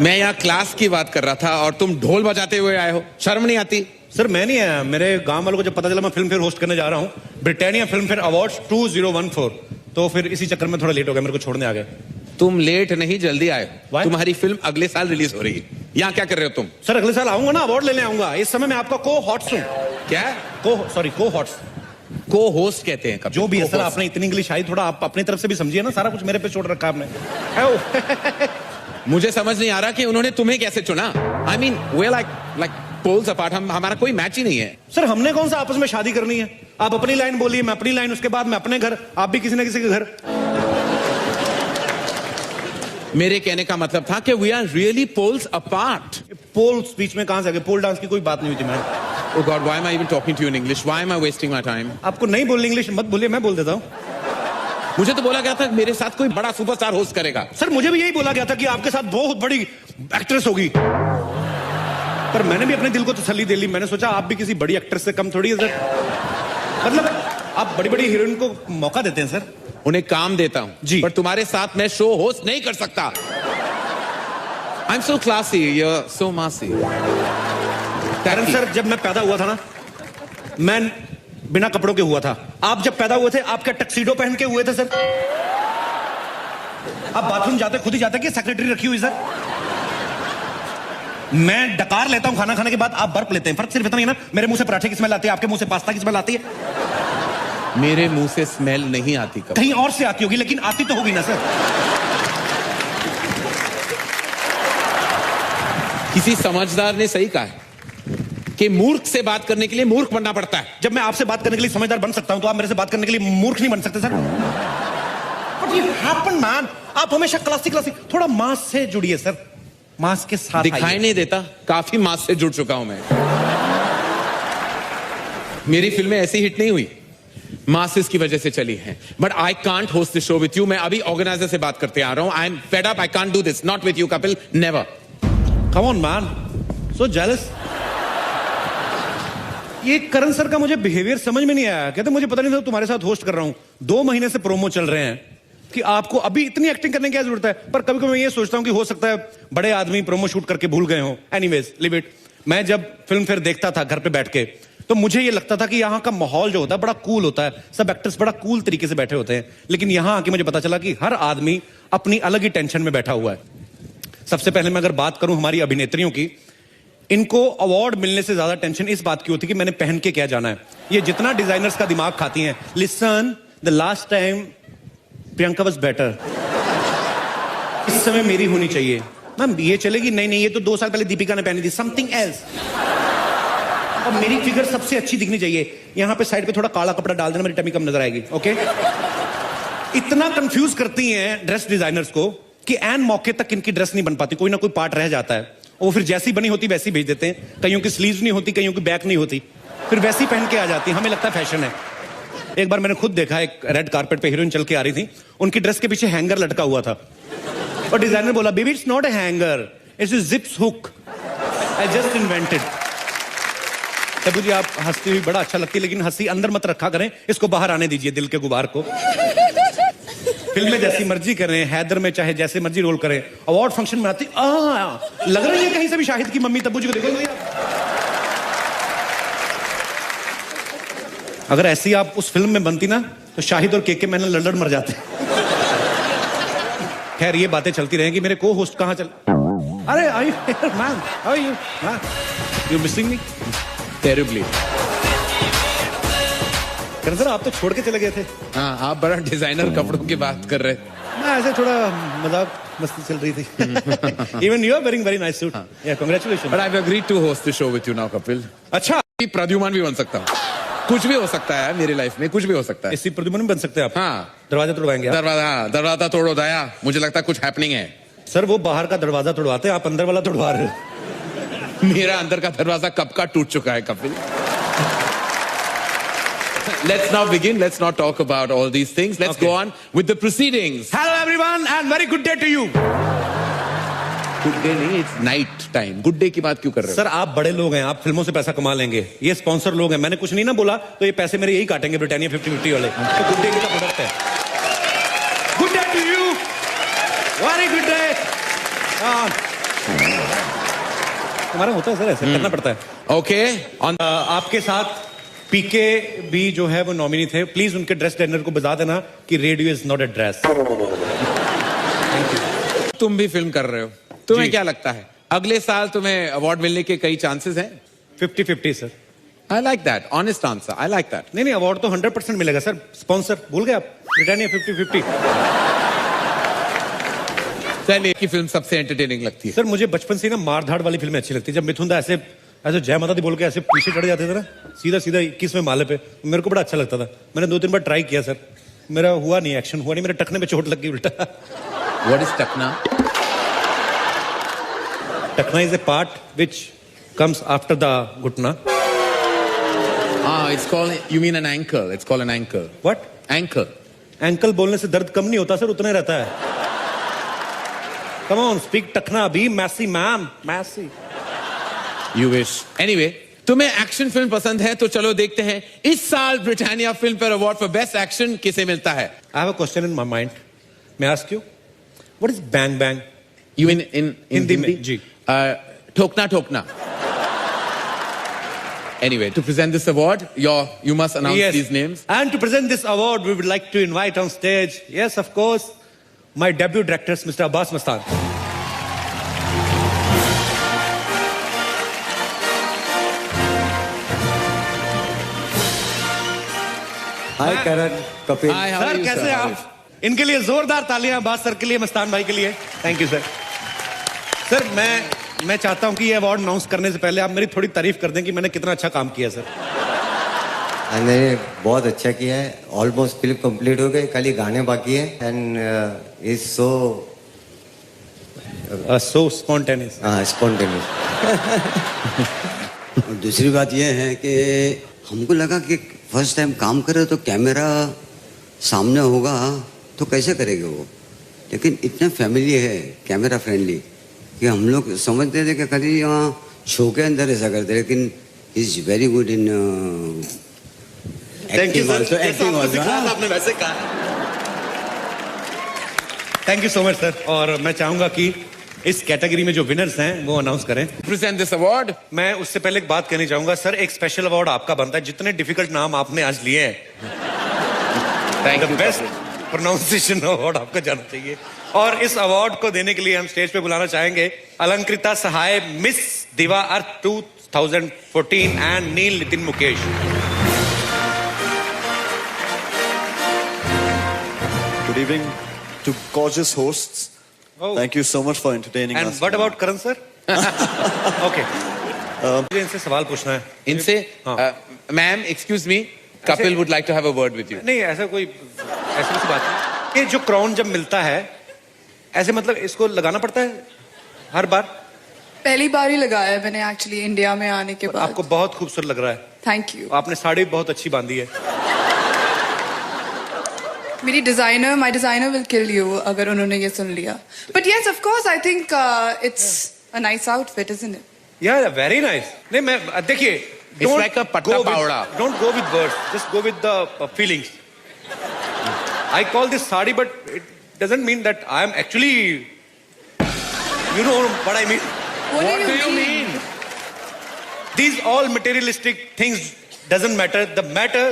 मैं यहाँ क्लास की बात कर रहा था और तुम ढोल बजाते हुए आए हो, शर्म नहीं आती? सर मैं नहीं आया, मेरे गांव वालों को जब पता चला मैं फिल्म फेयर होस्ट करने जा रहा हूँ, ब्रिटानिया फिल्म फेयर अवार्ड्स 2014, तो फिर इसी चक्कर में थोड़ा लेट हो गया, मेरे को छोड़ने आ गए। तुम लेट नहीं, जल्दी आए। Why? तुम्हारी फिल्म अगले साल रिलीज हो रही है। यहाँ क्या कर रहे हो तुम? सर अगले साल आऊंगा ना, अवार्ड लेने आऊंगा। इस समय मैं आपका को हॉट्स हूँ। क्या? को हॉट्स, को होस्ट कहते हैं। जो भी है सर, आपने इतनी इंग्लिश आई, थोड़ा आप अपनी तरफ से भी समझिए ना, सारा कुछ मेरे पे छोड़ रखा आपने। मुझे समझ नहीं आ रहा कि उन्होंने तुम्हें कैसे चुना। I mean, we're like poles apart. हमारा कोई मैच ही नहीं है। सर हमने कौन सा आपस में शादी करनी है? आप अपनी लाइन बोलिए, मैं अपनी लाइन, उसके बाद मैं अपने घर, आप भी किसी न किसी के घर। मेरे कहने का मतलब था कि we are really poles apart. Poles बीच में कहां से आ गए? पोल डांस की कोई बात नहीं हुई थी ma'am. Oh God, why am I even talking to you in English? Why am I wasting my time? आपको नहीं बोलनी इंग्लिश मत बोलिए, मैं बोल देता हूँ। मुझे तो बोला गया था मेरे साथ कोई बड़ा सुपरस्टार होस्ट करेगा। सर मुझे भी यही बोला गया था कि आपके साथ बहुत बड़ी एक्ट्रेस होगी, पर मैंने भी अपने दिल को तसल्ली दे ली। मैंने सोचा आप भी किसी बड़ी एक्ट्रेस से कम थोड़ी है सर। मतलब आप बड़ी बड़ी हीरोइन को मौका देते हैं सर। उन्हें काम देता हूँ जी, पर तुम्हारे साथ मैं शो होस्ट नहीं कर सकता। I'm so classy, you're so massy. कारण सर जब मैं पैदा हुआ था ना, मैं बिना कपड़ों के हुआ था। आप जब पैदा हुए थे, आप क्या टक्सीडो पहन के हुए थे सर? आप बाथरूम जाते खुद ही जाते कि सेक्रेटरी रखी हुई सर? मैं डकार लेता हूं खाना खाने के बाद, आप बर्फ लेते हैं। फर्क सिर्फ इतना ही ना, मेरे मुंह से पराठे की स्मेल आती है, आपके मुंह से पास्ता की स्मेल आती है। मेरे मुंह से स्मेल नहीं आती कभी। कहीं और से आती होगी, लेकिन आती तो होगी ना सर। किसी समझदार ने सही कहा है कि मूर्ख से बात करने के लिए मूर्ख बनना पड़ता है। जब मैं आपसे बात करने के लिए समझदार बन सकता हूं, तो आप मेरे से बात करने के लिए मूर्ख नहीं बन सकते sir. But you happen, man. आप हमेशा क्लासिक थोड़ा मास से जुड़िए सर, मास के साथ दिखाई नहीं देता, काफी मास से जुड़ चुका हूं मैं। मेरी फिल्में ऐसी हिट नहीं हुई, मासेस की वजह से चली हैं। But I can't host this show with you. मैं अभी ऑर्गेनाइजर से बात करते आ रहा हूं। I am fed up, I can't do this, not with you Kapil, never. Come on, man. So jealous. ये करण सर का मुझे बिहेवियर समझ में नहीं आया। कहते मुझे पता नहीं था तुम्हारे साथ होस्ट कर रहा हूं। 2 महीने से प्रोमो चल रहे हैं कि आपको अभी इतनी एक्टिंग करने की क्या जरूरत है। पर कभी कभी मैं ये सोचता हूं कि हो सकता है बड़े आदमी प्रोमो शूट करके भूल गए हो। Anyways live it. मैं जब फिल्म फेयर देखता था घर पे बैठ के, तो मुझे ये लगता था कि यहाँ का माहौल जो होता है बड़ा कूल होता है, सब एक्टर्स बड़ा कूल तरीके से बैठे होते हैं। लेकिन यहाँ आके मुझे पता चला कि हर आदमी अपनी अलग ही टेंशन में बैठा हुआ है। सबसे पहले मैं अगर बात करूं हमारी अभिनेत्रियों की, इनको अवार्ड मिलने से ज्यादा टेंशन इस बात की होती है कि मैंने पहन के क्या जाना है। ये जितना डिजाइनर्स का दिमाग खाती हैं। Listen, the last time Priyanka was better, इस समय मेरी होनी चाहिए। मैम ये चलेगी? नहीं, ये तो 2 साल पहले दीपिका ने पहनी थी, समथिंग एल्स। और मेरी फिगर सबसे अच्छी दिखनी चाहिए। यहां पे साइड पे थोड़ा काला कपड़ा डाल देना, मेरी टमी कम नजर आएगी। ओके? इतना कंफ्यूज करती हैं ड्रेस डिजाइनर्स को कि एन मौके तक इनकी ड्रेस नहीं बन पाती, कोई ना कोई पार्ट रह जाता है। वो फिर जैसी बनी होती वैसी भेज देते हैं। कईयों की स्लीव्स नहीं होती, कईयों की बैक नहीं होती, फिर वैसी पहन के आ जाती है। हमें लगता है फैशन है। एक बार मैंने खुद देखा, एक रेड कारपेट पे हीरोइन चल के आ रही थी, उनकी ड्रेस के पीछे हैंगर लटका हुआ था और डिजाइनर बोला, baby it's not a hanger, it's a zips hook, I just invented. तब जी आप हंसती हुई बड़ा अच्छा लगती, लेकिन हंसी अंदर मत रखा करें, इसको बाहर आने दीजिए, दिल के गुबार को। फिल्म में जैसी मर्जी करें, हैदर में चाहे जैसे मर्जी रोल करें, अवार्ड फंक्शन में आती लग रही है कहीं से भी शाहिद की मम्मी तब्बू जी को देखो। अगर ऐसी आप उस फिल्म में बनती ना, तो शाहिद और केके मैंने लड़ मर जाते। खैर ये बातें चलती रहेंगी। मेरे को होस्ट कहां चल? अरे I man, how you man, you missing me terribly. Sir आप तो छोड़ के चले गए थे। हाँ, आप बड़ा डिजाइनर कपड़ों की बात कर रहे। मैं ऐसे थोड़ा मजाक मस्ती चल रही थी। Even you are wearing very nice suit. Yeah, congratulations. But I've agreed to host the show with you now, Kapil. अच्छा, प्रद्युमन भी बन सकता हूँ। कुछ भी हो सकता है मेरी लाइफ में, कुछ भी हो सकता है। इसी प्रद्युमन भी बन सकते हैं आप। हाँ, दरवाजा तोड़वाएंगे आप? दरवाजा तोड़ो दया, मुझे लगता है कुछ हैपनिंग है। सर वो बाहर का दरवाजा तोड़वाते हैं, आप अंदर वाला तोड़वा रहे हो। मेरा अंदर का दरवाजा कब का टूट चुका है Kapil. Let's now begin. Let's not talk about all these things. Let's go on with the proceedings. Hello everyone and very good day to you. Good day नहीं, it's night time. Good day की बात क्यों कर रहे हो? Sir आप बड़े लोग हैं, आप फिल्मों से पैसा कमा लेंगे। ये स्पॉन्सर लोग हैं, मैंने कुछ नहीं ना बोला, तो ये पैसे मेरे यही काटेंगे ब्रिटानिया 50-50 वाले। तो गुड डे का प्रोडक्ट है। हमारा होता है सर, ऐसे करना पड़ता है। Okay. On आपके साथ पीके भी जो है वो नॉमिनी थे, प्लीज उनके ड्रेस डिजाइनर को बता देना कि radio is not a dress. तुम भी फिल्म कर रहे हो, तुम्हें जी। क्या लगता है अगले साल तुम्हें अवार्ड मिलने के कई चांसेस हैं? 50-50 sir. I like that honest answer, I like that. नहीं अवार्ड तो 100% मिलेगा सर। स्पॉन्सर भूल गए आप, ब्रिटानिया 50-50। चलिए की फिल्म सबसे एंटरटेनिंग लगती है? सर मुझे बचपन से ना मार धाड़ वाली फिल्में अच्छी लगती है। जब मिथुन दा ऐसे जय माता दी बोल के ऐसे पीछे चढ़ जाते थे ना, सीधा 21वें माले पे, मेरे को बड़ा अच्छा लगता था। मैंने 2-3 बार ट्राई किया सर, मेरा हुआ नहीं, एक्शन हुआ नहीं, मेरे टखने पे चोट लग गई उल्टा। व्हाट इज टकना? टखना is a part which comes after the घुटना। It's called, you mean an ankle? It's called an ankle. What? Ankle. Ankle बोलने से दर्द कम नहीं होता सर, उतना ही रहता है। कम ऑन स्पीक टखना be messy ma'am, messy. You wish. Anyway, तुम्हें एक्शन फिल्म पसंद है तो चलो देखते हैं इस साल Britannia Filmfare award for best action किसे मिलता है? I have a question in my mind. May I ask you? What is bang bang? You mean in Hindi में, Hindi? जी। ठोकना ठोकना. Anyway, to present this award, you must announce these names. And to present this award, we would like to invite on stage, yes, of course, my debut director, Mr. Abbas Mastan. Hi Karan, Kapil. Hi, how are sir you, कैसे sir? आप? इनके लिए जोरदार तालियां Abbas sir के लिए, मस्तान भाई के लिए। Thank you sir. सर मैं चाहता हूं कि ये अवार्ड अनाउंस करने से पहले आप मेरी थोड़ी तारीफ कर दें कि मैंने कितना अच्छा काम किया सर। मैंने बहुत अच्छा किया है, ऑलमोस्ट फिल्म कंप्लीट हो गई, खाली गाने बाकी है। And is so so spontaneous. Spontaneous. और दूसरी बात यह है कि हमको लगा कि फर्स्ट टाइम काम करे तो कैमरा सामने होगा तो कैसे करेंगे वो, लेकिन इतना फैमिली है, कैमरा फ्रेंडली, कि हम लोग समझते थे कि खाली यहाँ शो के अंदर ऐसा करते, लेकिन is very good in thank you sir. Acting also. आपने वैसे कहा। Thank you so much sir. और मैं चाहूंगा कि इस कैटेगरी में जो विनर्स हैं वो अनाउंस करें। Present this award. मैं उससे पहले एक बात कहनी चाहूंगा सर, एक स्पेशल अवार्ड आपका बनता है। जितने डिफिकल्ट नाम आपने आज लिए हैं, Thank the you. Best pronunciation award आपका जाना चाहिए। और इस अवार्ड को देने के लिए हम स्टेज पे बुलाना चाहेंगे Alankrita Sahay, Miss Diva Earth 2014 and Neil Nitin Mukesh. Good evening to gorgeous hosts. Thank you so much for entertaining and us. What about Karan sir? Okay, मुझे इनसे सवाल पूछना है। इनसे हाँ। Ma'am excuse me, Kapil would like to have a word with you. नहीं ऐसा कोई ऐसी बात नहीं। ये जो क्राउन जब मिलता है ऐसे, मतलब इसको लगाना पड़ता है हर बार? पहली बार ही लगाया है मैंने एक्चुअली इंडिया में आने के बाद। आपको बहुत खूबसूरत लग रहा है। Thank you. आपने साड़ी बहुत अच्छी बांधी है। मेरी designer, my designer will kill you अगर उन्होंने ये सुन लिया। But yes of course I think it's a nice outfit, isn't it? Ya very nice. नहीं मैं देखिए, It's like a पत्ता पावड़ा। Don't go with words, just go with the feelings. I call this sari but it doesn't mean that I am actually, you know what I mean. What do you mean? These all materialistic things doesn't matter. The matter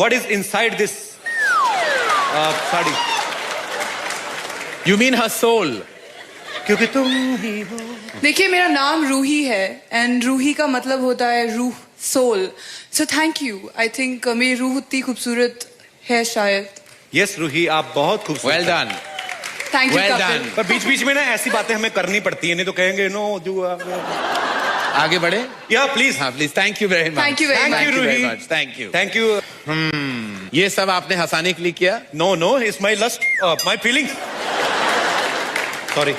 what is inside this sari. You mean her soul? क्योंकि तुम ही हो। देखिए मेरा नाम रूही है and Ruhi का मतलब होता है रूह, soul. So thank you. I think मेरी रूह उतनी खूबसूरत है शायद। यस रूही, आप बहुत खूबसूरत Well हैं। done. Thank you Well Kapil. done. पर बीच बीच में ना ऐसी बातें हमें करनी पड़ती है, नहीं तो कहेंगे नो डू। आगे बढ़े? या प्लीज। हाँ please. Thank you very much. Thank you very Thank much. you, Roohi. Thank you. Thank you. ये सब आपने हंसाने के लिए किया? No no, it's my lust, my feelings. Sorry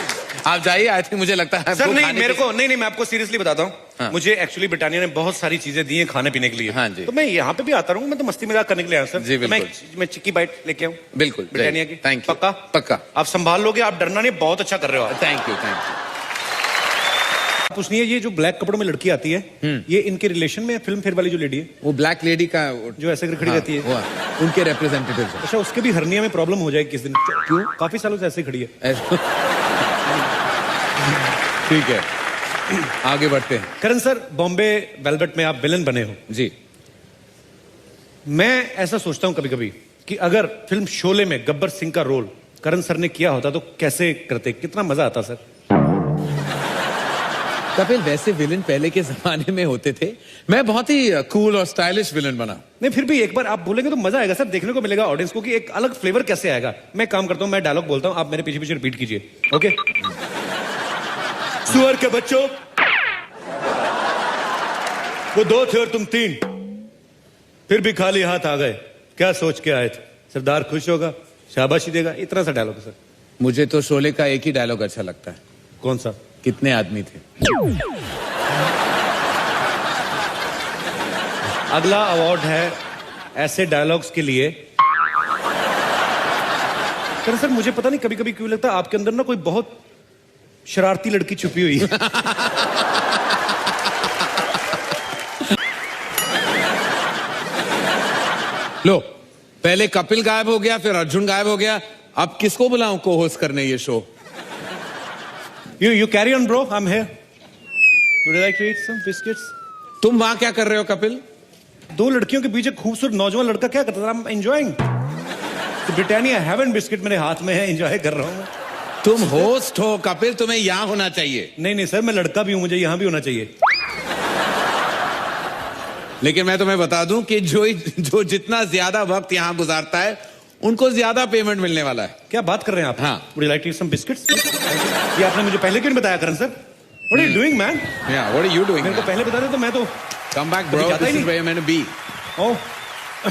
आप जाइए। आई थिंक मुझे लगता है सर। आपको नहीं खाने मेरे की- को नहीं मैं आपको सीरियसली बताता हूँ। हाँ। मुझे एक्चुअली ब्रिटानिया ने बहुत सारी चीजें दी हैं खाने पीने के लिए। हाँ जी। तो मैं यहाँ पे भी आता रहूँ, मैं तो मस्ती मजाक करने के लिए आया सर। जी, तो मैं बिल्कुल। चिक्की बाइट लेके आऊँ बिल्कुल ब्रिटानिया की। Thank you. पक्का पक्का। आप संभाल लोगे, आप डरना नहीं, बहुत अच्छा कर रहे हो आप। Thank you thank you. पूछनी है, ये जो ब्लैक कपड़ों में लड़की आती है, ये इनके रिलेशन में फिल्म फेयर वाली जो लेडी है वो ब्लैक लेडी का जो ऐसे खड़ी रहती है? वो उनके रिप्रेजेंटेटिव है। अच्छा, उसके भी हर्निया में प्रॉब्लम हो जाएगी किस दिन? क्यों? काफी सालों से ऐसे ही खड़ी है। ठीक है। आगे बढ़ते हैं। करण सर, बॉम्बे वेलवेट में आप विलन बने हो। जी। मैं ऐसा सोचता हूं कभी कभी कि अगर फिल्म शोले में गब्बर सिंह का रोल करण सर ने किया होता तो कैसे करते, कितना मजा आता सर। कपिल, वैसे विलन पहले के जमाने में होते थे, मैं बहुत ही कूल और स्टाइलिश विलन बना। नहीं, फिर भी एक बार आप बोलेंगे तो मजा आएगा सर, देखने को मिलेगा ऑडियंस को कि एक अलग फ्लेवर कैसे आएगा। मैं काम करता हूं, मैं डायलॉग बोलता हूं, आप मेरे पीछे पीछे रिपीट कीजिए। ओके? सुअर के बच्चों, वो 2 थे और तुम 3, फिर भी खाली हाथ आ गए, क्या सोच के आए थे? सरदार खुश होगा, शाबाशी देगा, इतना सा डायलॉग है सर। मुझे तो शोले का एक ही डायलॉग अच्छा लगता है। कौन सा? कितने आदमी थे। अगला अवार्ड है ऐसे डायलॉग्स के लिए। सर मुझे पता नहीं कभी कभी क्यों लगता है आपके अंदर ना कोई बहुत शरारती लड़की छुपी हुई है। लो, पहले कपिल गायब हो गया, फिर अर्जुन गायब हो गया, अब किसको बुलाऊं को होस्ट करने ये show? You carry on, bro. I'm here. Would you like to eat some biscuits? तुम वहां क्या कर रहे हो कपिल? 2 लड़कियों के बीच एक खूबसूरत नौजवान लड़का क्या करता था? I'm enjoying. तो ब्रिटानिया हेवन बिस्किट मेरे हाथ में है, एंजॉय कर रहा हूँ। तुम होस्ट हो कपिल, तुम्हें यहां होना चाहिए। नहीं सर, मैं लड़का भी हूं, मुझे यहां भी होना चाहिए। लेकिन मैं तुम्हें बता दूं कि जो जितना ज्यादा वक्त यहां गुजारता है उनको ज्यादा पेमेंट मिलने वाला है। क्या बात कर रहे हैं आप? हाँ। Would you like to eat some biscuits? ये आपने मुझे पहले क्यों नहीं बताया करण sir? What are you doing, man? Yeah, what are you doing? मेरे को पहले बता दे तो मैं तो Come back, bro. जाता ही This is नहीं। where you're meant to be. ओह,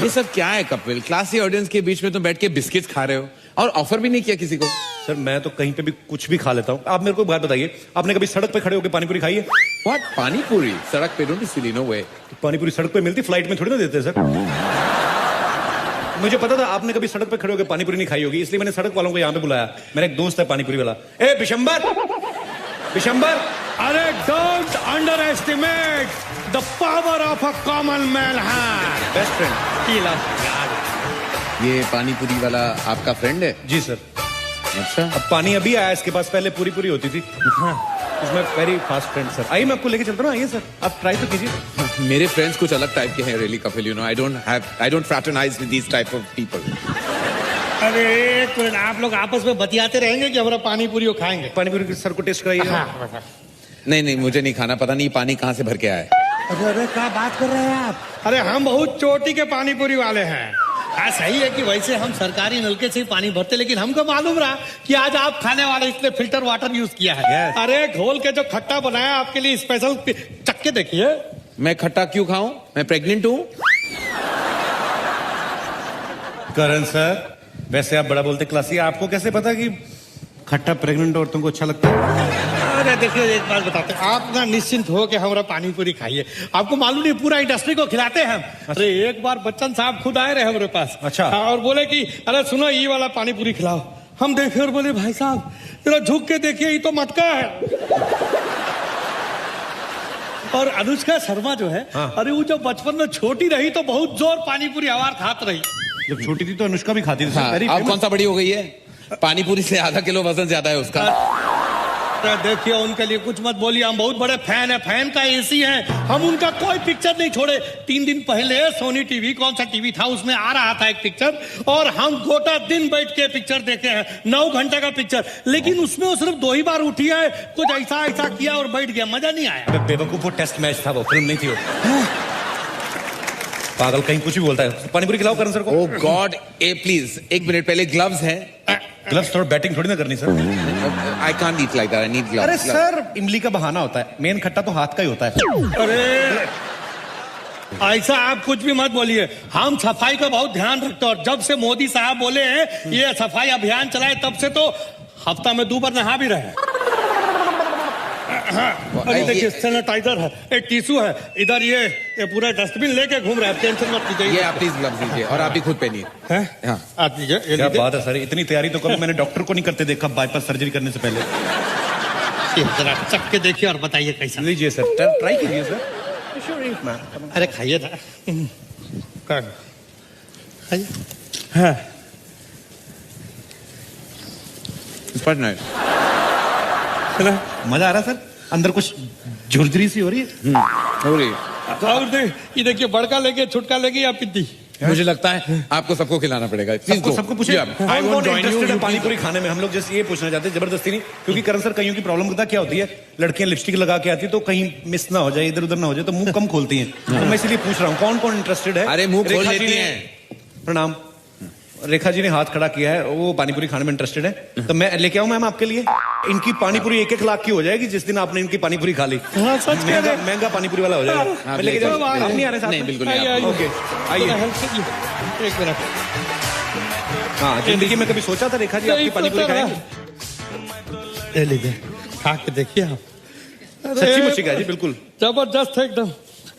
ये सब क्या है कपिल? क्लासी ऑडियंस के बीच में तुम बैठ के बिस्किट्स खा रहे हो और ऑफर भी नहीं किया किसी को। सर मैं तो कहीं पे भी कुछ भी खा लेता हूँ। आप मेरे को एक बात बताइए, आपने कभी सड़क पे खड़े होकर पानी पूरी खाई है? What? पानी पूरी सड़क पे? Don't be silly, no way. पानी पूरी सड़क पे मिलती, फ्लाइट में थोड़ी ना देते सर। मुझे पता था आपने कभी सड़क पे खड़े होकर पानी पूरी नहीं खाई होगी, इसलिए मैंने सड़क वालों को यहाँ पे बुलाया। मेरा एक दोस्त है पानी पूरी वाला। ए बिशंबर, अरे don't underestimate the power of a common man है। Best friend. ये पानी पूरी वाला आपका फ्रेंड है? जी सर। अच्छा। अब पानी अभी आया इसके पास, पहले पूरी पूरी होती थी। उसमें वेरी फास्ट फ्रेंड सर। आइए मैं आपको लेके चलता हूँ, आइए सर, आप ट्राई तो कीजिए। मेरे फ्रेंड्स कुछ अलग टाइप के हैं really Kapil, you know I don't fraternize with these type of people. अरे एक मिनट, आप लोग आपस में बतियाते रहेंगे कि हमारा पानी पूरी को खाएंगे? पानी पूरी सर को टेस्ट कराइए। हाँ। नहीं मुझे नहीं खाना, पता नहीं पानी कहाँ से भर के आया। अरे क्या बात कर रहे हैं आप? अरे हम बहुत चोटी के पानी पूरी वाले हैं। हाँ सही है कि वैसे हम सरकारी नलके से ही पानी भरते, लेकिन हमको मालूम रहा कि आज आप खाने वाले इसने फिल्टर वाटर यूज किया है। Yes. अरे घोल के जो खट्टा बनाया आपके लिए स्पेशल, चक्के देखिए। मैं खट्टा क्यों खाऊं? मैं प्रेग्नेंट हूं। करण सर, वैसे आप बड़ा बोलते क्लासी, आपको कैसे पता कि खट्टा प्रेग्नेंट औरतों को अच्छा लगता है? अरे देखिए एक बात बताते हैं, आप ना निश्चिंत हो के हमारा पानी पूरी खाइए। आपको मालूम नहीं पूरा इंडस्ट्री को खिलाते हैं हम। अरे एक बार बच्चन साहब खुद आए रहे हमारे पास। अच्छा। हाँ, और बोले कि अरे सुनो ये वाला पानी पूरी खिलाओ। हम देखे और बोले भाई साहब जरा झुक के देखिए, ये तो मटका है। और अनुष्का शर्मा जो है, हाँ। अरे वो जब बचपन में छोटी रही तो बहुत जोर पानी पूरी आवार खात रही। जब छोटी थी तो अनुष्का भी खाती थी सर। हाँ, Very अब famous। कौन सा बड़ी हो गई है? पानी पूरी से आधा किलो वजन ज्यादा है उसका। अरे देखिए उनके लिए कुछ मत बोलिए, हम बहुत बड़े फैन है, फैन का एसी है। हम उनका कोई पिक्चर नहीं छोड़े। 3 दिन पहले सोनी टीवी, कौन सा टीवी था, उसमें आ रहा था एक पिक्चर, और हम गोटा दिन बैठ के पिक्चर देखे हैं। 9 घंटे का पिक्चर, लेकिन उसमें वो सिर्फ 2 ही बार उठी है, कुछ ऐसा किया और बैठ गया, मजा नहीं आया। अबे बेवकूफ, वो टेस्ट मैच था, वो फिल्म नहीं थी वो। पागल कहीं कुछ भी बोलता है। पानी पूरी खिलाओ करण सर को। ओह गॉड, ए प्लीज एक मिनट, पहले ग्लव्स हैं। ग्लव्स थोड़ा बैटिंग थोड़ी ना करनी sir. I can't eat like that, I need gloves. अरे सर, इमली का बहाना होता है, मेन खट्टा तो हाथ का ही होता है। अरे ऐसा आप कुछ भी मत बोलिए, हम सफाई का बहुत ध्यान रखते हैं। और जब से मोदी साहब बोले हैं ये सफाई अभियान चलाए, तब से तो हफ्ता में 2 बार नहा भी रहे हैं। अरे देखिए सैनिटाइजर है, एक टिश्यू है, इधर ये पूरा डस्टबिन लेके घूम रहे हैं, टेंशन मत लीजिए। ये आप प्लीज ग्लव्स लीजिए और आप भी खुद पहनिए। हाँ। आप लीजिए, ये क्या लीजिए। बात है सर, इतनी तैयारी तो कभी मैंने डॉक्टर को नहीं करते देखा बाईपास सर्जरी करने से पहले। ये जरा चख के देखिए और बताइए कैसा। लीजिए सर, ट्राई कीजिए सर। अरे खाइए ना, खाइए। हाँ। It's quite nice. मजा आ रहा है सर। अंदर कुछ झुरझुरी सी हो रही है। हो रही है। और ये देखिए, बड़का लेके छुटका लेके या पिद्दी। मुझे लगता है आपको सबको खिलाना पड़ेगा। सबको पूछे कौन इंटरेस्टेड है पानी पूरी खाने में। हम लोग जैसे ये पूछना चाहते हैं, जबरदस्ती नहीं, क्योंकि करण सर कईयों की प्रॉब्लम पता क्या होती है, लड़कियां लिपस्टिक लगा के आती है तो कहीं मिस ना हो जाए, इधर उधर ना हो जाए, तो मुंह कम खोलती हैं। तो मैं इसलिए पूछ रहा हूँ कौन कौन इंटरेस्टेड है। अरे मुंह खोल रेखा जी लेती ने- हैं। प्रणाम। रेखा जी ने हाथ खड़ा किया है, वो पानीपुरी खाने में इंटरेस्टेड है, तो मैं लेके आऊं मैम आपके लिए। इनकी पानीपुरी 1-1 लाख की हो जाएगी जिस दिन आपने इनकी पानीपुरी खा ली। हाँ, सच कह रहे हैं। महंगा पानीपुरी वाला हो जाएगा। मैं लेके जाऊं? जाओ। आप नहीं आ रहे साथ नहीं, में? बिल्कुल नहीं। आइए, ओके आइए। एक मिनट। हाँ, जिंदगी में कभी सोचा था रेखा जी आपकी पानीपुरी खाएंगे? ले लीजिए, खा के देखिए आप। अरे, सच्ची मुच्ची का जी, बिल्कुल। जबरदस्त है एकदम।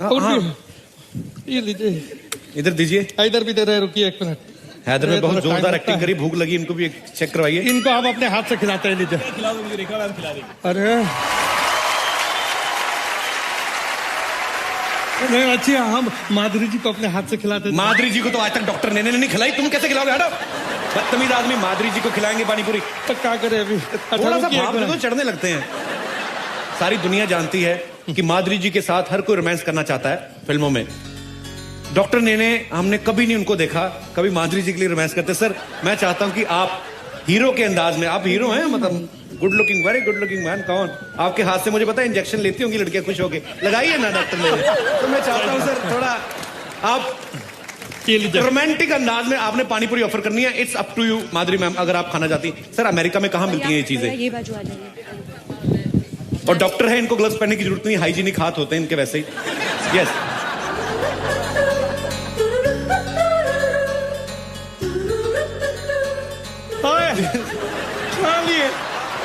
हाँ। ये लीजिए, इधर दीजिए। इधर भी दे रहे, रुकिए 1 मिनट। हैदर में अरे, बहुत थोड़ा जोरदार टाइम एक्टिंग लगता करी, भूख लगी, इनको भी एक चेक करवाइए। इनको आप अपने हाथ से खिलाते हैं, लीजिए। अरे नहीं, अच्छी, हम माधुरी जी को अपने हाथ से खिलाते थे। माधुरी जी को तो आज तक डॉक्टर ने नहीं खिलाई, तुम कैसे खिलाओगे? हटो, बदतमीज आदमी। माधुरी जी को खिलाएंगे पानीपुरी? तो क्या करे अभी? अच्छा, थोड़ा सा रुकिए, एक भाव दे मिनट। दो, चढ़ने लगते हैं। सारी दुनिया जानती है कि माधुरी जी के साथ हर कोई रोमांस करना चाहता है फिल्मों में। डॉक्टर ने हमने कभी नहीं उनको देखा कभी माधुरी जी के लिए रोमांस करते। सर, मैं चाहता हूं कि आप हीरो के अंदाज में, आप हीरो हैं, मतलब good looking, very good looking man. कौन आपके हाथ से, मुझे पता है इंजेक्शन लेती होंगी लड़कियां खुश होके, लगाइए ना डॉक्टर ने। तो मैं चाहता हूं सर थोड़ा आप रोमांटिक अंदाज में आपने पानीपुरी ऑफर करनी है। It's up to you Madhuri ma'am, अगर आप खाना चाहती हैं। सर, अमेरिका में कहाँ मिलती हैं ये चीजें? ये बाजू आ जाइए। और डॉक्टर है, इनको ग्लव्स पहनने की जरूरत नहीं, हाइजीनिक हाथ होते हैं इनके वैसे ही। यस,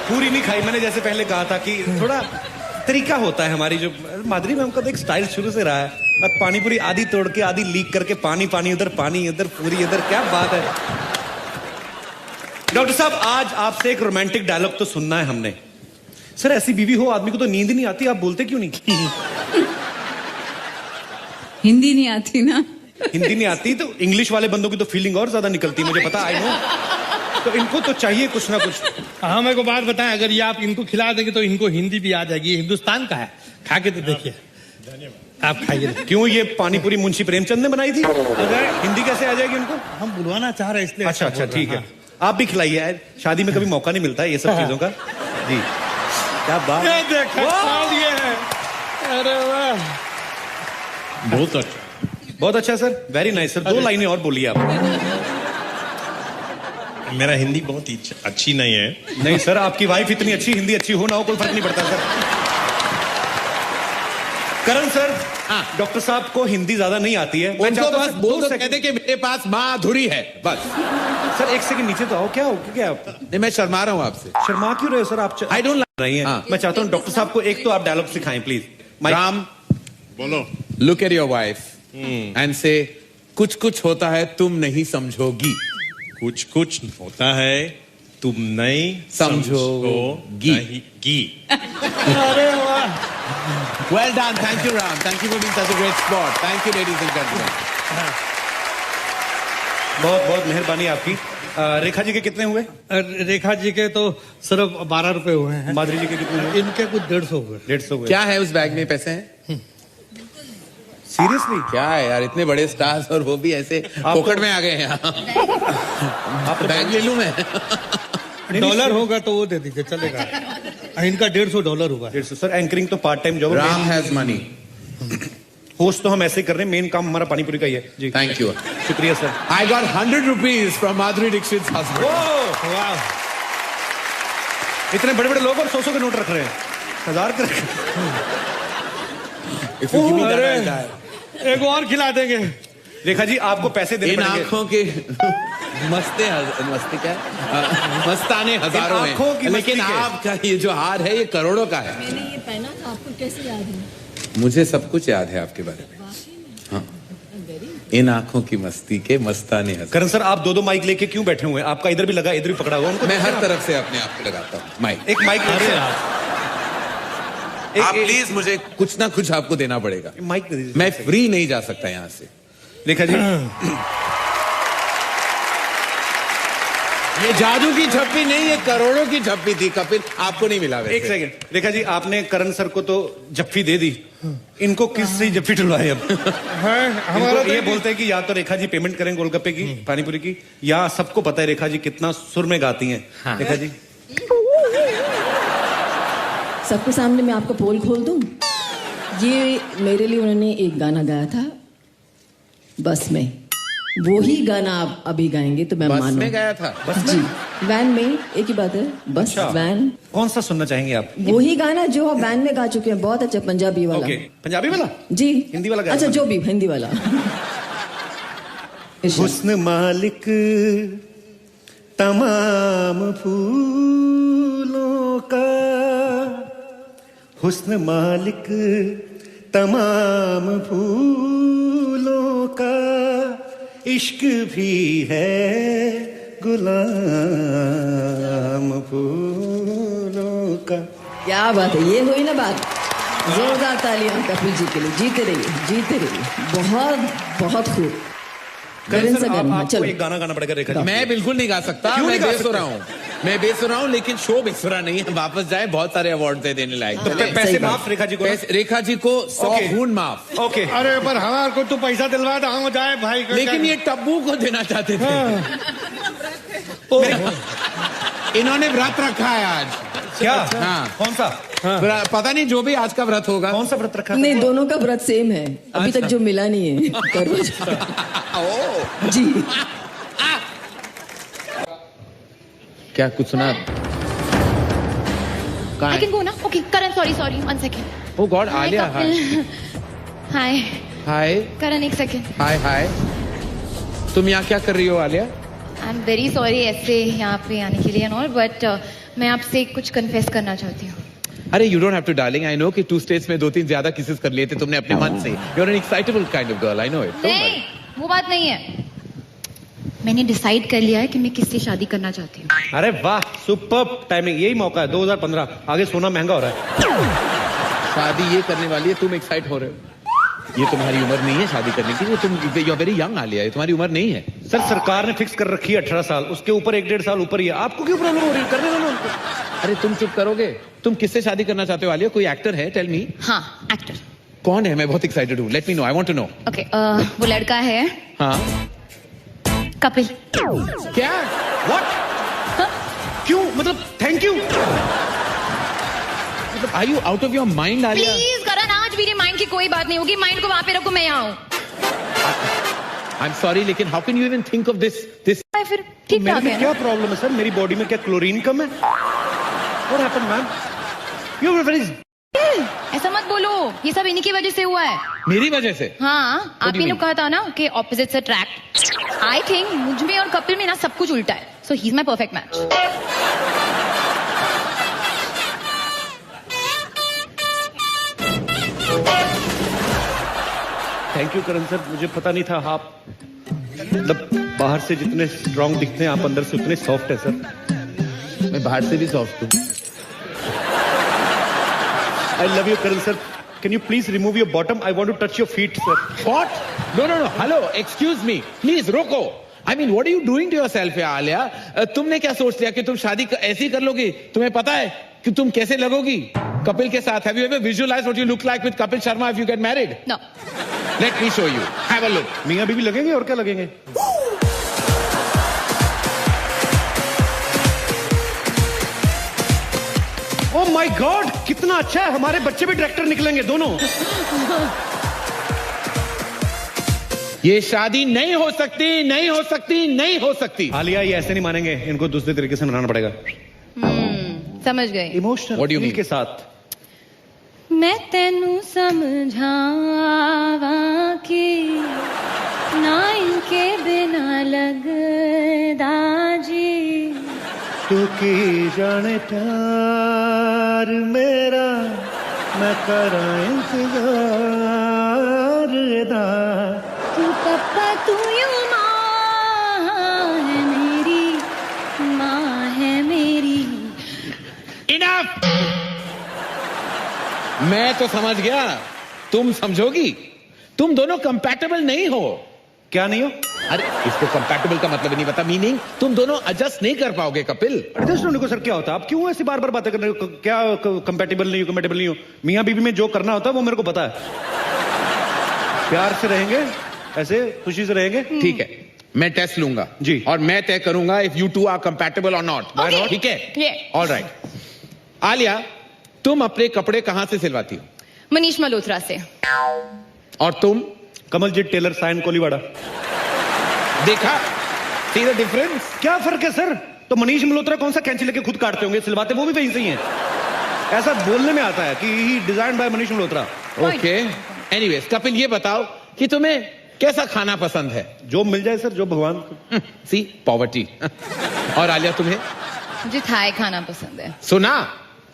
पूरी नहीं खाई मैंने, जैसे पहले कहा था कि थोड़ा तरीका होता है हमारी। जो माधुरी मैम का तो एक स्टाइल शुरू से रहा है, और पानीपुरी आधी तोड़ के आधी लीक करके, पानी पानी उधर, पानी इधर, पूरी इधर, क्या बात है। डॉक्टर साहब, आज आपसे एक रोमांटिक डायलॉग तो सुनना है हमने। सर, ऐसी बीवी हो आदमी को तो नींद नहीं आती, आप बोलते क्यों नहीं? हिंदी नहीं आती ना। हिंदी नहीं आती तो इंग्लिश वाले बंदों की तो फीलिंग और ज्यादा निकलती है, मुझे पता, आई नो। तो इनको तो चाहिए कुछ ना कुछ। हाँ, मेरे को बात बताएं, अगर ये आप इनको खिला देंगे तो इनको हिंदी भी आ जाएगी। ये हिंदुस्तान का है, खा के तो देखिए। आप खाइए। क्यों, ये पानीपुरी मुंशी प्रेमचंद ने बनाई थी? अगर हिंदी कैसे आ जाएगी उनको? हम बुलवाना चाह रहे हैं इसलिए। अच्छा अच्छा, ठीक है। आप भी खिलाइए यार, शादी में कभी मौका नहीं मिलता है ये सब चीजों का। जी, क्या बात। ये देखो, खा लिए हैं। अरे वाह, बहुत अच्छा। बहुत अच्छा सर, वेरी नाइस सर। 2 लाइनें और बोलिए आप। मेरा हिंदी बहुत ही अच्छी नहीं है। नहीं सर, आपकी वाइफ इतनी अच्छी, हिंदी अच्छी हो ना हो कोई फर्क नहीं पड़ता सर। करण सर, डॉक्टर साहब को हिंदी ज्यादा नहीं आती है। मैं उनको चाहता हूं बस सर, बोल 2 दो, सेकंड। कहते कि मेरे पास माधुरी है, बस। सर, 1 सेकंड नीचे तो आओ। क्या हो क्या आप नहीं, मैं शर्मा रहा हूँ आपसे। शर्मा क्यों रहे हो सर? आप I don't like- रही हैं। हाँ। मैं चाहता हूँ डॉक्टर साहब को एक तो आप डायलॉग सिखाएं प्लीज। राम, बोलो। Look at your wife and से, कुछ कुछ होता है तुम नहीं समझोगी। कुछ कुछ होता है तुम नहीं समझोगी। गी। अरे वाह, Well done, thank you Ram, thank you for being such a great sport, thank you ladies and gentlemen. बहुत बहुत मेहरबानी आपकी। रेखा जी के कितने हुए? रेखा जी के तो सिर्फ 12 रुपए हुए हैं। माधुरी जी के कितने हुए? इनके कुछ 150 हुए। 150 हुए। क्या है उस बैग में, पैसे हैं? सीरियसली? क्या है यार, इतने बड़े स्टार्स और वो भी ऐसे पॉकेट में आ गए हैं। आप बैग ले लूं मैं? डॉलर होगा तो वो दे दीजिए, चलेगा। इनका $150 हुआ। 150। सर, एंकरिंग तो part time job. Ram has money. Host तो हम ऐसे ही कर रहे हैं, मेन काम हमारा पानीपुरी का ही है जी। Thank you. शुक्रिया sir. I got 100 rupees from Madhuri Dixit's husband. वाह, इतने बड़े बड़े लोग और 100 के नोट रख रहे हैं, 1000 के रख। If you give me that, अरे, I'll die. एक और खिला देंगे। रेखा जी, आपको पैसे देने इन पड़ेंगे। आंखों के मस्ते क्या है? मस्ताने हजारों इन आंखों की हैं, लेकिन मस्ती के। आपका ये जो हार है ये करोड़ों का है। मैंने ये पहना था, आपको कैसे याद है? मुझे सब कुछ याद है आपके बारे में। हाँ, इन आंखों की मस्ती के मस्ताने हजारों। करण सर, आप 2 माइक लेके क्यों बैठे हुए हैं? आपका इधर भी लगा, इधर भी पकड़ा हुआ। उनको मैं हर तरफ से अपने आप को लगाता हूँ माइक। एक माइक। आप प्लीज मुझे कुछ ना कुछ आपको देना पड़ेगा। माइक दे दीजिए। मैं फ्री नहीं जा सकता यहाँ से। रेखा जी, ये जादू की झप्पी नहीं, ये करोड़ों की झप्पी थी कपिल, आपको नहीं मिला वैसे। एक सेकंड, रेखा जी आपने करण सर को तो जप्फी दे दी, इनको किस से जप्फी डलवाए अब? हमारा इनको ये बोलते हैं कि या तो रेखा जी पेमेंट करें गोलगप्पे की, पानीपुरी की, या सबको पता है रेखा जी कितना सुर में गाती हैं। हाँ। रेखा जी सबके सामने मैं आपका पोल खोल दूं। ये मेरे लिए उन्होंने एक गाना गाया था बस में, वो ही गाना आप अभी गाएंगे तो मैं बस मानूं। में गया था? बस जी, वैन में, एक ही बात है, बस अच्छा। वैन। कौन सा सुनना चाहेंगे आप? वो ही गाना जो आप वैन में गा चुके हैं, बहुत अच्छा, पंजाबी वाला। ओके, पंजाबी वाला? जी, हिंदी वाला गाया अच्छा था? जो भी, हिंदी वाला। हुस्न मालिक तमाम फूलों का, हुस्न मालिक तमाम फूलों का, इश्क भी है गुलाम फूलों का। क्या बात है, ये हुई ना बात। जोरदार तालियां कपिल जी के लिए। जीते रहिए, जीते रहिए। बहुत बहुत खूब। करण सर, आपको चलो एक गाना गाना पड़ेगा रेखा जी। मैं बिल्कुल नहीं गा सकता, क्यों मैं नहीं गा बेसुरा हूँ, मैं बेसुरा हूँ, लेकिन शो बेसुरा नहीं है। वापस जाए, बहुत सारे अवार्ड दे देने लायक। तो चलिए। पैसे सही बात। माफ रेखा जी को ना? रेखा जी को 100 ओके। खून माफ। ओके, अरे पर हमारे को तो पैसा दिलवा दो, हम जाए भाई का लेकिन क्या- ये टब्बू को देना चाहते थे। इन्होंने व्रत रखा है आज। क्या? हाँ। कौन सा? पता नहीं, जो भी आज का व्रत होगा। कौन सा व्रत रखा था? नहीं, दोनों का व्रत सेम है, अभी तक जो मिला नहीं है। करवा ओ, जी। क्या कुछ सुना? I can go now. Okay, Karan, sorry, 1 second. O God, Alia, hi Hi, hi Karan, 1 second. हाय हाय। तुम यहाँ क्या कर रही हो आलिया? I'm very sorry ऐसे यहाँ पे आने के लिए and all, but मैं आपसे कुछ confess करना चाहती हूँ. अरे you don't have to darling, I know कि 2 स्टेज में 2-3 ज्यादा किसेस कर लिए थे तुमने अपने मन से। You are an excitable kind of girl, I know it. नहीं, वो बात नहीं है। मैंने डिसाइड कर लिया है कि मैं किससे शादी करना चाहती हूँ. अरे वाह, सुपर्ब टाइमिंग, यही मौका है। 2015, आगे सोना महंगा हो रहा है। शादी ये करने वाली है, तुम एक्साइट हो रहे हो? ये तुम्हारी उम्र नहीं है शादी करने की, ये तुम you are very young Alia, ये तुम्हारी उम्र नहीं है। सर सरकार ने फिक्स कर रखी है 18 साल, उसके ऊपर 1-1.5 साल ऊपर ही है। आपको क्यों प्रॉब्लम हो रही है? करने दो ना उनको। अरे तुम चुप करोगे? तुम किससे शादी करना चाहते हो आलिया? कोई एक्टर है? Tell me. हाँ, एक्टर. कौन है? मैं बहुत एक्साइटेड हूँ, let me know, I want to know. Okay, वो लड़का है हाँ, कपिल. क्या? व्हाट? क्यों? मतलब thank you. Are you out of your mind Alia? Please Karan, आज मेरे माइंड की कोई बात नहीं होगी. माइंड को वहां पे रखो, मैं यहाँ हूँ. आई एम सॉरी, लेकिन how can you even think of this? फिर ठीक मेरे ठाक में है क्या ना? प्रॉब्लम है सर? मेरी बॉडी में क्या क्लोरीन कम है? What happened ma'am? You are very. ऐसा मत बोलो, ये सब इन्हीं की वजह से हुआ है. मेरी वजह से? हाँ, आप do you ही ने mean? कहा था ना कि ऑपोजिट से अट्रैक्ट. आई थिंक मुझ में और कपिल में ना सब कुछ उल्टा है. So he is my perfect match. Thank you Karan sir, मुझे पता नहीं था आप मतलब बाहर से जितने स्ट्रांग दिखते हैं आप अंदर से उतने सॉफ्ट है सर। मैं बाहर से भी सॉफ्ट हूँ। I love you Karan sir. Can you please remove your bottom? I want to touch your feet sir. What? No, no, no. Hello, excuse me. Please, रोको. I mean, what are you doing to yourself, यार आलिया? तुमने क्या सोच लिया कि तुम शादी ऐसे ही कर लोगी? तुम्हें पता है कि तुम कैसे लगोगी कपिल के साथ? Have you ever visualized what you look like with Kapil Sharma if you get married? No. Let me show you. Have a look. मियां बीवी लगेंगे और क्या लगेंगे? ओह माय गॉड, कितना अच्छा है। हमारे बच्चे भी डायरेक्टर निकलेंगे दोनों। ये शादी नहीं हो सकती, नहीं हो सकती, नहीं हो सकती। आलिया ये ऐसे नहीं मानेंगे, इनको दूसरे तरीके से मनाना पड़ेगा। समझ गए. Emotional What do you feel mean? के साथ। मैं तेनू समझावा कि ना इनके बिना लगदा जी. तू की जाने प्यार मेरा, मैं करा इंतजार दा। तू पप्पा तू यू माँ है मेरी, माँ है मेरी. Enough! मैं तो समझ गया, तुम समझोगी। तुम दोनों कंपैटिबल नहीं हो। क्या नहीं हो? अरे इसको कंपैटिबल का मतलब ही नहीं पता, मीनिंग तुम दोनों एडजस्ट नहीं कर पाओगे कपिल। एडजस्ट होने को सर क्या होता है? आप क्यों ऐसी बार बार बातें कर रहे हो? क्या कंपैटिबल नहीं हो, कंपैटिबल नहीं हो? मियां बीवी में जो करना होता है वो मेरे को पता है। प्यार से रहेंगे, ऐसे खुशी से रहेंगे। ठीक है, मैं टेस्ट लूंगा जी, और मैं तय करूंगा if you two are compatible और नॉट। ठीक है, ऑलराइट। आलिया, तुम अपने कपड़े कहां से सिलवाती हो? मनीष मल्होत्रा से। और तुम? कमलजीत टेलर, साइन कोलीवाड़ा। देखा, सी द डिफरेंस? क्या फर्क है सर? तो मनीष मल्होत्रा कौन सा कैंची लेके खुद काटते होंगे, सिलवाते वो भी वहीं से ही हैं। ऐसा बोलने में आता है कि ही design by Manish Malhotra. Okay, anyways Kapil, ये बताओ कि तुम्हें कैसा खाना पसंद है? जो मिल जाए सर, जो भगवान। सी पॉवर्टी। और आलिया, तुम्हें? मुझे थाई खाना पसंद है। सुना,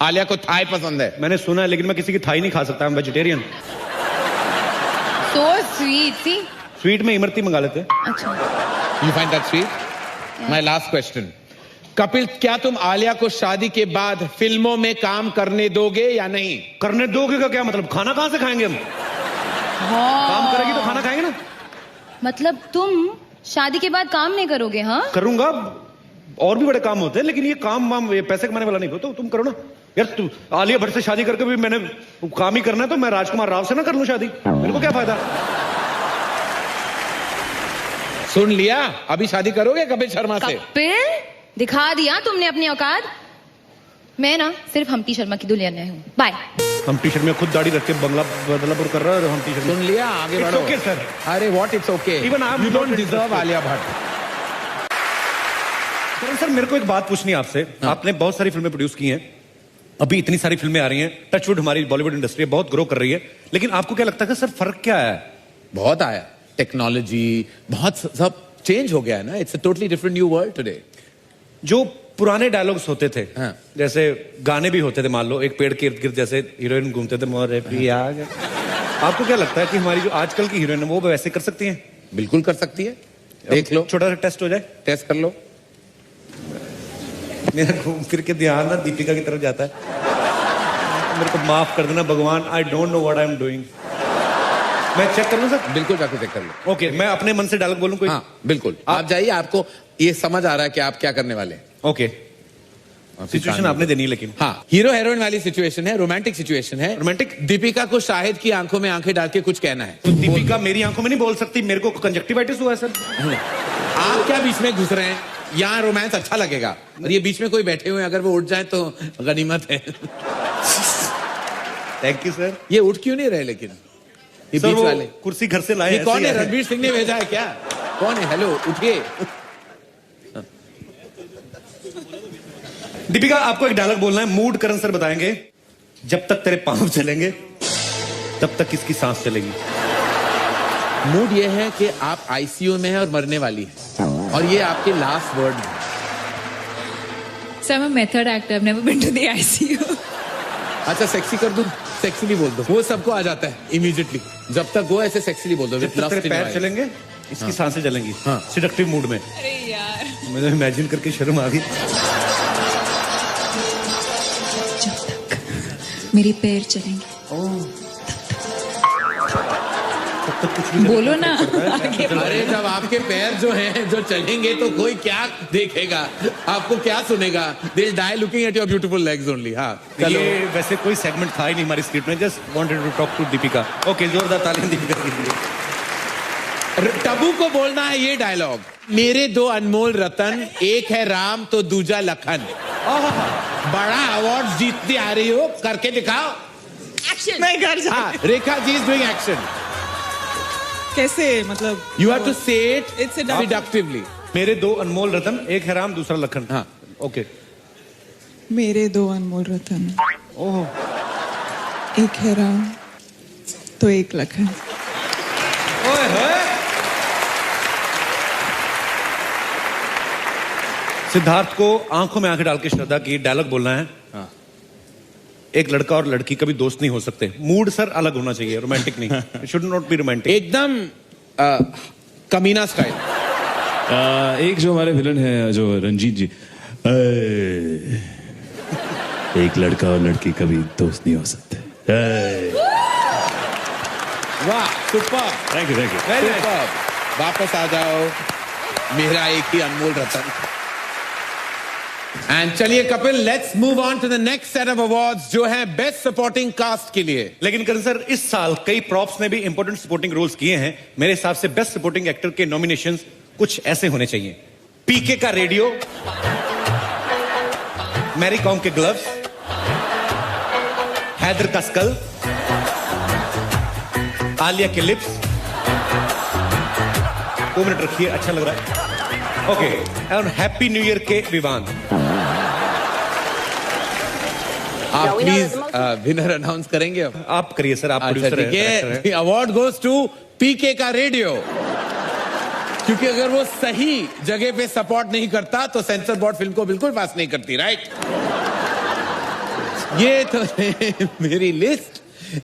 आलिया को थाई पसंद है। मैंने सुना है, लेकिन मैं किसी की थाई नहीं खा सकता, मैं vegetarian. So sweet, see? Sweet में इमरती मंगा लेते हैं। अच्छा। You find that sweet? My last question. Kapil, क्या तुम आलिया को शादी के बाद फिल्मों में काम करने दोगे या नहीं? करने दोगे का क्या मतलब? खाना कहां से खाएंगे हम? काम करेगी तो खाना खाएंगे ना। मतलब तुम शादी के बाद काम नहीं करोगे? हाँ, करूंगा, और भी बड़े काम होते हैं, लेकिन ये काम वाम ये पैसे कमाने वाला नहीं हो, तो तुम करो ना यार। तू आलिया भट्ट से शादी करके भी मैंने काम ही करना है, तो मैं राजकुमार राव से ना कर लूं शादी? मेरे को क्या फायदा? सुन लिया, अभी शादी करोगे कपिल शर्मा से? कपिल, दिखा दिया तुमने अपनी औकात। मैं ना सिर्फ हम्पी शर्मा की दुल्हन हूँ। बाय। हम्पी शर्मा खुद दाढ़ी रख के बंगला बदलापुर कर रहा है। हम्पी शर्मा, सुन लिया, आगे बढ़ो। Okay sir. अरे व्हाट, इट्स ओके, इवन आप you don't deserve Alia Bhatt. Sir मेरे को एक बात पूछनी है आपसे। आपने बहुत सारी फिल्में प्रोड्यूस की हैं, अभी इतनी सारी फिल्में आ रही हैं, टचवुड हमारी बॉलीवुड इंडस्ट्री बहुत ग्रो कर रही है, लेकिन आपको क्या लगता है कि सर फर्क क्या है? बहुत आया, टेक्नोलॉजी बहुत सब चेंज हो गया है ना। It's a totally different new world today. जो पुराने डायलॉग्स होते थे, हाँ। जैसे गाने भी होते थे, मान लो एक पेड़ के इर्द गिर्द जैसे हीरोइन घूमते थे, मोरे पिया। आपको क्या लगता है कि हमारी जो आजकल की हीरोइन है वो वैसे कर सकती हैं? बिल्कुल कर सकती है, देख लो। छोटा सा टेस्ट हो जाए। टेस्ट कर लो। मेरा घूम फिर के ध्यान ना दीपिका की तरफ जाता है। मेरे को माफ कर देना भगवान, I don't know what I am doing. मैं चेक कर लूं सर? बिल्कुल जाके चेक कर लो। ओके, मैं अपने मन से डायलॉग बोलूं कोई? हाँ बिल्कुल, आप जाइए, आपको ये समझ आ रहा है कि आप क्या करने वाले हैं। ओके, सिचुएशन आपने देनी है, लेकिन हाँ, हीरो हीरोइन वाली सिचुएशन है, रोमांटिक सिचुएशन है। रोमांटिक? दीपिका को शाहिद की आंखों में आंखें डाल के कुछ कहना है। तो दीपिका मेरी आंखों में नहीं बोल सकती, मेरे को कंजक्टिवाइटिस हुआ है सर। आप क्या बीच में घुस रहे हैं? यहाँ रोमांस अच्छा लगेगा, और ये बीच में कोई बैठे हुए हैं, अगर वो उठ जाए तो गनीमत है। Thank you sir. ये उठ क्यों नहीं रहे लेकिन? ये सर बीच वो वाले कुर्सी घर से लाए। ये कौन है? रणवीर सिंह ने भेजा है क्या? कौन है? हेलो, उठिए। दीपिका, आपको एक डायलॉग बोलना है, मूड करण सर बताएंगे। जब तक तेरे पांव चलेंगे तब तक किसकी सांस चलेगी। मूड ये है कि आप आईसीयू में हैं और मरने वाली है, और ये आपके लास्ट वर्ड है। So I'm a method actor. I've never been to the ICU. अच्छा, सेक्सी कर दूं? सेक्सीली बोल दो, वो सबको आ जाता है इमीडिएटली। जब तक वो ऐसे सेक्सीली बोल दो। जब तक तेरे पैर चलेंगे इसकी सांसें चलेंगी। हाँ, सिडक्टिव मूड में। अरे यार, मुझे इमेजिन करके शर्म आ गई। जब तक मेरे पैर चलेंगे तब तक कुछ भी बोलो ना। अरे जब आपके पैर जो हैं जो चलेंगे तो कोई क्या देखेगा, आपको क्या सुनेगा? They'll die looking at your beautiful legs only। हाँ, ये वैसे कोई सेगमेंट था ही नहीं हमारी स्क्रिप्ट में, just wanted to talk to Deepika. Okay, जोरदार तालियां दीपिका के लिए। टबू को बोलना है ये डायलॉग, मेरे दो अनमोल रतन, एक है राम तो दूजा लखन। बड़ा अवार्ड जीतती आ रही हो, करके दिखाओ। एक्शन। मैं घर जा। हाँ, Rekha ji is doing action. कैसे मतलब? You have to say it It's a seductively। मेरे दो अनमोल रतन, एक है राम दूसरा लखन। हाँ, ओके। मेरे दो अनमोल रतन, ओह, एक है राम तो एक लखन। ओए होए। सिद्धार्थ को आंखों में आंखें डाल के श्रद्धा की डायलॉग बोलना है। हाँ। एक लड़का और लड़की कभी दोस्त नहीं हो सकते। मूड सर अलग होना चाहिए, रोमांटिक नहीं। Should not be romantic. एकदम कमीना स्टाइल। एक जो हमारे विलन है जो रंजीत जी, एक लड़का और लड़की कभी दोस्त नहीं हो सकते। वाह, super. Thank you, thank you. Super. वापस आ जाओ, मेरा एक ही अनमोल रतन। एंड चलिए Kapil, let's move on to the next set of awards, जो है बेस्ट सपोर्टिंग कास्ट के लिए। लेकिन करण सर, इस साल कई प्रॉप्स ने भी इंपॉर्टेंट सपोर्टिंग रोल्स किए हैं। मेरे हिसाब से बेस्ट सपोर्टिंग एक्टर के नॉमिनेशंस कुछ ऐसे होने चाहिए: पीके का रेडियो, मैरी कॉम के ग्लव्स, हैदर का स्कल, आलिया के लिप्स। 2 मिनट रखिए, अच्छा लग रहा है। ओके, और हैप्पी न्यू ईयर के विवान। आप प्लीज विनर अनाउंस करेंगे अब? आप करिए सर, आप अच्छा ठीक है। अवार्ड गोज टू पीके का रेडियो, क्योंकि अगर वो सही जगह पे सपोर्ट नहीं करता तो सेंसर बोर्ड फिल्म को बिल्कुल पास नहीं करती, राइट? ये तो मेरी लिस्ट।